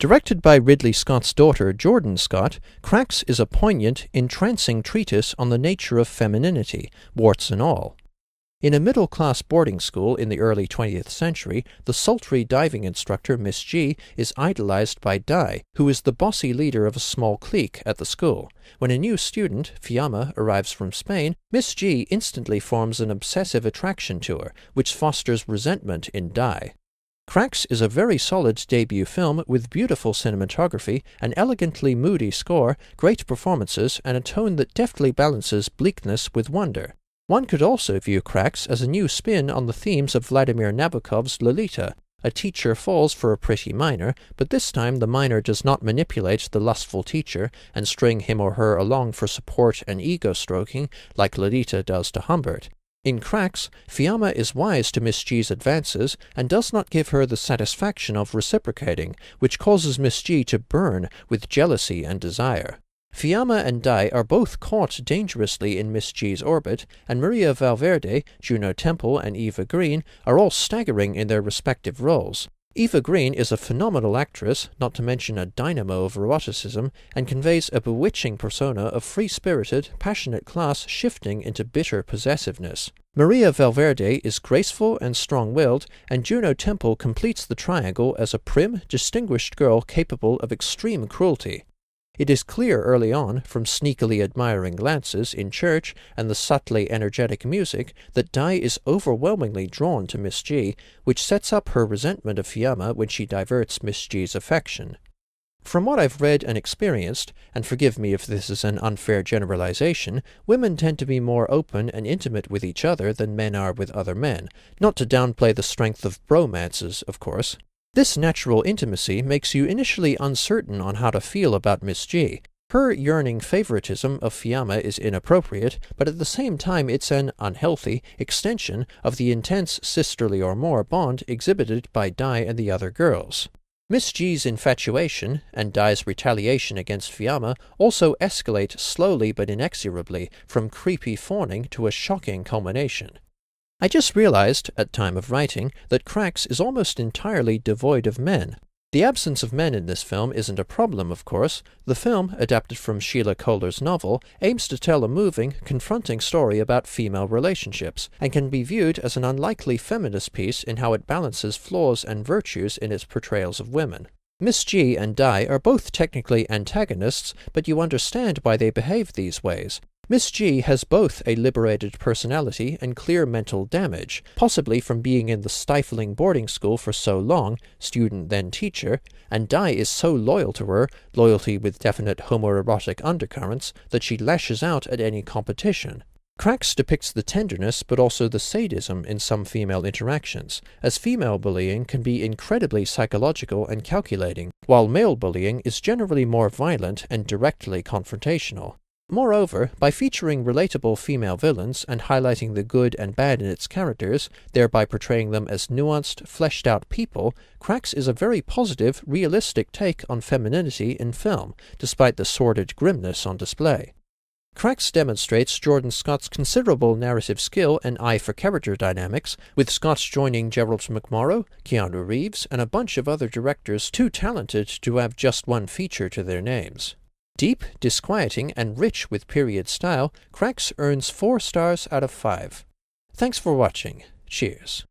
Directed by Ridley Scott's daughter, Jordan Scott, Cracks is a poignant, entrancing treatise on the nature of femininity, warts and all. In a middle-class boarding school in the early 20th century, the sultry diving instructor Miss G is idolized by Di, who is the bossy leader of a small clique at the school. When a new student, Fiamma, arrives from Spain, Miss G instantly forms an obsessive attraction to her, which fosters resentment in Di. Cracks is a very solid debut film with beautiful cinematography, an elegantly moody score, great performances, and a tone that deftly balances bleakness with wonder. One could also view Cracks as a new spin on the themes of Vladimir Nabokov's Lolita. A teacher falls for a pretty minor, but this time the minor does not manipulate the lustful teacher and string him or her along for support and ego-stroking like Lolita does to Humbert. In Cracks, Fiamma is wise to Miss G's advances and does not give her the satisfaction of reciprocating, which causes Miss G to burn with jealousy and desire. Fiamma and Di are both caught dangerously in Miss G's orbit, and Maria Valverde, Juno Temple, and Eva Green are all staggering in their respective roles. Eva Green is a phenomenal actress, not to mention a dynamo of eroticism, and conveys a bewitching persona of free-spirited, passionate class shifting into bitter possessiveness. Maria Valverde is graceful and strong-willed, and Juno Temple completes the triangle as a prim, distinguished girl capable of extreme cruelty. It is clear early on, from sneakily admiring glances in church and the subtly energetic music, that Di is overwhelmingly drawn to Miss G, which sets up her resentment of Fiamma when she diverts Miss G's affection. From what I've read and experienced, and forgive me if this is an unfair generalization, women tend to be more open and intimate with each other than men are with other men, not to downplay the strength of bromances, of course. This natural intimacy makes you initially uncertain on how to feel about Miss G. Her yearning favoritism of Fiamma is inappropriate, but at the same time it's an unhealthy extension of the intense sisterly or more bond exhibited by Di and the other girls. Miss G's infatuation and Di's retaliation against Fiamma also escalate slowly but inexorably from creepy fawning to a shocking culmination. I just realized, at time of writing, that Cracks is almost entirely devoid of men. The absence of men in this film isn't a problem, of course. The film, adapted from Sheila Kohler's novel, aims to tell a moving, confronting story about female relationships, and can be viewed as an unlikely feminist piece in how it balances flaws and virtues in its portrayals of women. Miss G and Di are both technically antagonists, but you understand why they behave these ways. Miss G has both a liberated personality and clear mental damage, possibly from being in the stifling boarding school for so long, student then teacher, and Di is so loyal to her, loyalty with definite homoerotic undercurrents, that she lashes out at any competition. Cracks depicts the tenderness but also the sadism in some female interactions, as female bullying can be incredibly psychological and calculating, while male bullying is generally more violent and directly confrontational. Moreover, by featuring relatable female villains and highlighting the good and bad in its characters, thereby portraying them as nuanced, fleshed-out people, Cracks is a very positive, realistic take on femininity in film, despite the sordid grimness on display. Cracks demonstrates Jordan Scott's considerable narrative skill and eye for character dynamics, with Scott joining Gerald McMorrow, Keanu Reeves, and a bunch of other directors too talented to have just one feature to their names. Deep, disquieting, and rich with period style, Cracks earns 4 stars out of 5. Thanks for watching. Cheers.